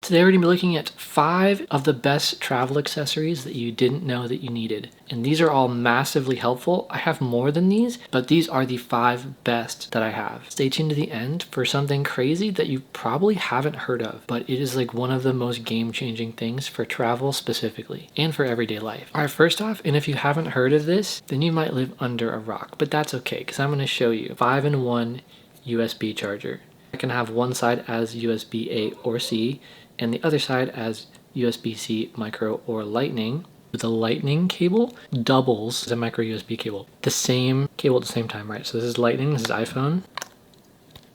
Today we're going to be looking at 5 of the best travel accessories that you didn't know that you needed. And these are all massively helpful. I have more than these, but these are the 5 best that I have. Stay tuned to the end for something crazy that you probably haven't heard of, but it is like one of the most game-changing things for travel specifically, and for everyday life. All right, first off, and if you haven't heard of this, then you might live under a rock, but that's okay, because I'm going to show you 5-in-1 USB charger. I can have one side as USB-A or C, and the other side as USB-C, micro, or lightning. The lightning cable doubles as a micro USB cable. The same cable at the same time, right? So this is lightning, this is iPhone.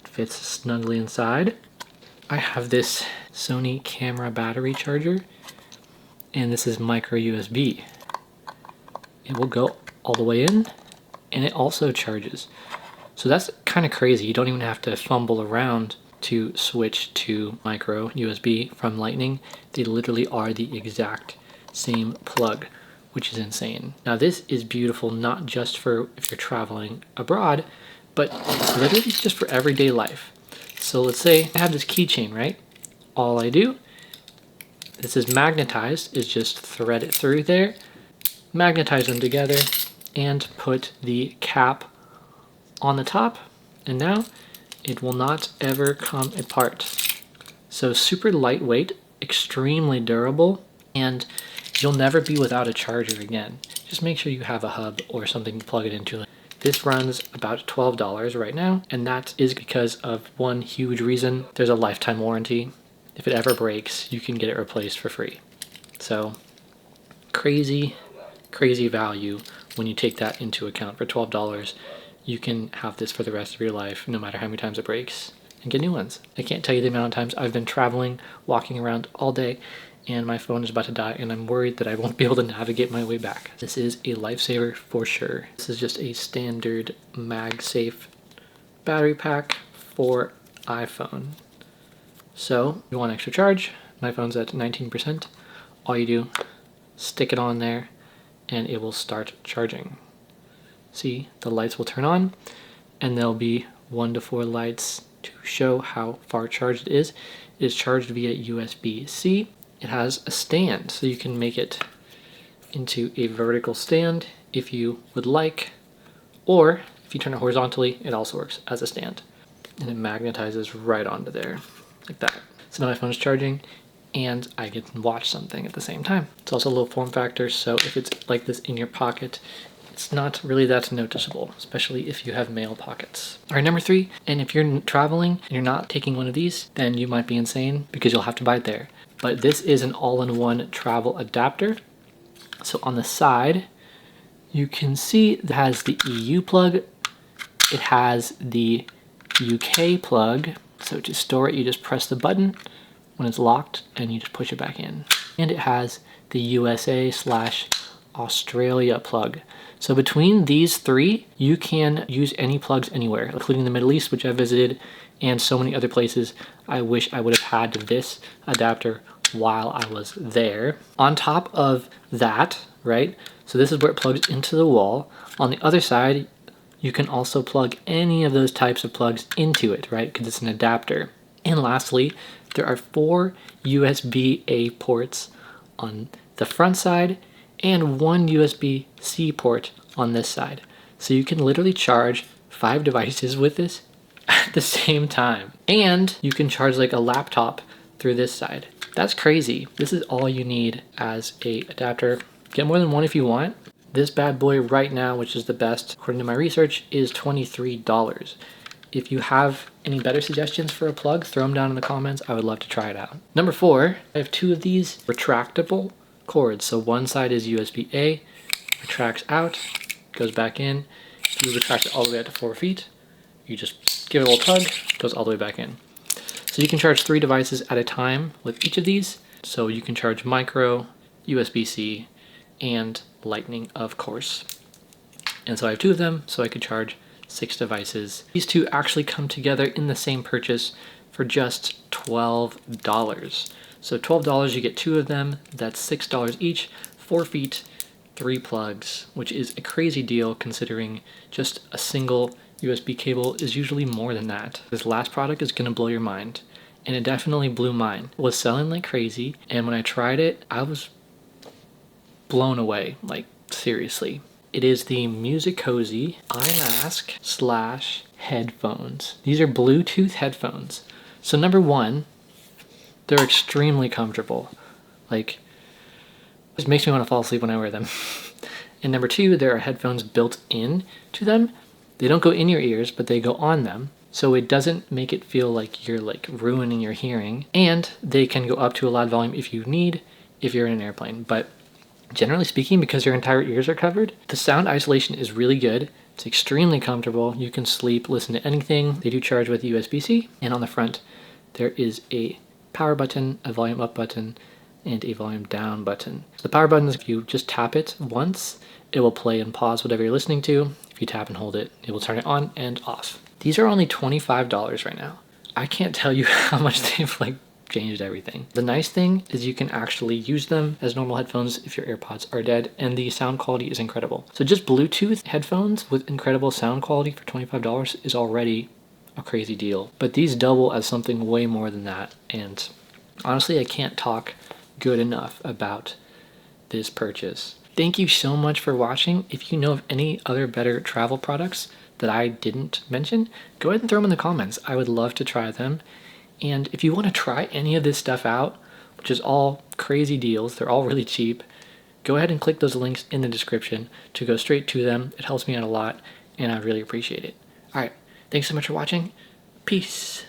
Fits snugly inside. I have this Sony camera battery charger, and this is micro USB. It will go all the way in, and it also charges. So that's kind of crazy. You don't even have to fumble around to switch to micro USB from lightning. They literally are the exact same plug, which is insane. Now this is beautiful not just for if you're traveling abroad, but literally just for everyday life. So let's say I have this keychain, right? All I do, this is magnetized, is just thread it through there, magnetize them together, and put the cap on the top, and now it will not ever come apart. So super lightweight, extremely durable, and you'll never be without a charger again. Just make sure you have a hub or something to plug it into. This runs about $12 right now, and that is because of one huge reason. There's a lifetime warranty. If it ever breaks, you can get it replaced for free. So crazy, crazy value when you take that into account. For $12, you can have this for the rest of your life, no matter how many times it breaks, and get new ones. I can't tell you the amount of times I've been traveling, walking around all day, and my phone is about to die, and I'm worried that I won't be able to navigate my way back. This is a lifesaver for sure. This is just a standard MagSafe battery pack for iPhone. So, if you want extra charge, my phone's at 19%. All you do, stick it on there, and it will start charging. See, the lights will turn on, and there'll be 1 to 4 lights to show how far charged it is. It is charged via USB-C. It has a stand, so you can make it into a vertical stand if you would like, or if you turn it horizontally, it also works as a stand. And it magnetizes right onto there, like that. So now my phone is charging, and I can watch something at the same time. It's also a low form factor, so if it's like this in your pocket, it's not really that noticeable, especially if you have mail pockets. All right, number 3, and if you're traveling and you're not taking one of these, then you might be insane because you'll have to buy it there. But this is an all-in-one travel adapter. So on the side, you can see it has the EU plug, it has the UK plug. So to store it, you just press the button when it's locked and you just push it back in. And it has the USA/Australia plug. So between these 3, you can use any plugs anywhere, including the Middle East, which I visited, and so many other places. I wish I would have had this adapter while I was there. On top of that, right, so this is where it plugs into the wall. On the other side, you can also plug any of those types of plugs into it, right, because it's an adapter. And lastly, there are 4 USB-A ports on the front side, and 1 USB-C port on this side. So you can literally charge 5 devices with this at the same time. And you can charge like a laptop through this side. That's crazy. This is all you need as a adapter. Get more than one if you want. This bad boy right now, which is the best according to my research, is $23. If you have any better suggestions for a plug, throw them down in the comments. I would love to try it out. Number 4, I have 2 of these retractable cords. So one side is USB-A, retracts out, goes back in. If you retract it all the way out to 4 feet, you just give it a little tug, it goes all the way back in. So you can charge 3 devices at a time with each of these. So you can charge micro, USB-C, and lightning, of course. And so I have 2 of them, so I could charge 6 devices. These 2 actually come together in the same purchase for just $12. So $12, you get 2 of them. That's $6 each, 4 feet, 3 plugs, which is a crazy deal considering just a single USB cable is usually more than that. This last product is going to blow your mind. and it definitely blew mine. It was selling like crazy, and when I tried it, I was blown away, like seriously. It is the Music Cozy eye mask slash headphones. These are Bluetooth headphones. So number one, they're extremely comfortable. Like, it just makes me want to fall asleep when I wear them. And number two, there are headphones built in to them. They don't go in your ears, but they go on them. So it doesn't make it feel like you're like ruining your hearing. And they can go up to a loud volume if you need, if you're in an airplane. But generally speaking, because your entire ears are covered, the sound isolation is really good. It's extremely comfortable. You can sleep, listen to anything. They do charge with USB-C. And on the front, there is a power button, a volume up button, and a volume down button. So the power button is, if you just tap it once, it will play and pause whatever you're listening to. If you tap and hold it, it will turn it on and off. These are only $25 right now. I can't tell you how much they've like changed everything. The nice thing is you can actually use them as normal headphones if your AirPods are dead, and the sound quality is incredible. So just Bluetooth headphones with incredible sound quality for $25 is already a crazy deal. But these double as something way more than that, and honestly, I can't talk good enough about this purchase. Thank you so much for watching. If you know of any other better travel products that I didn't mention, go ahead and throw them in the comments. I would love to try them. And if you want to try any of this stuff out, which is all crazy deals, they're all really cheap, go ahead and click those links in the description to go straight to them. It helps me out a lot, and I really appreciate it. All right, thanks so much for watching. Peace.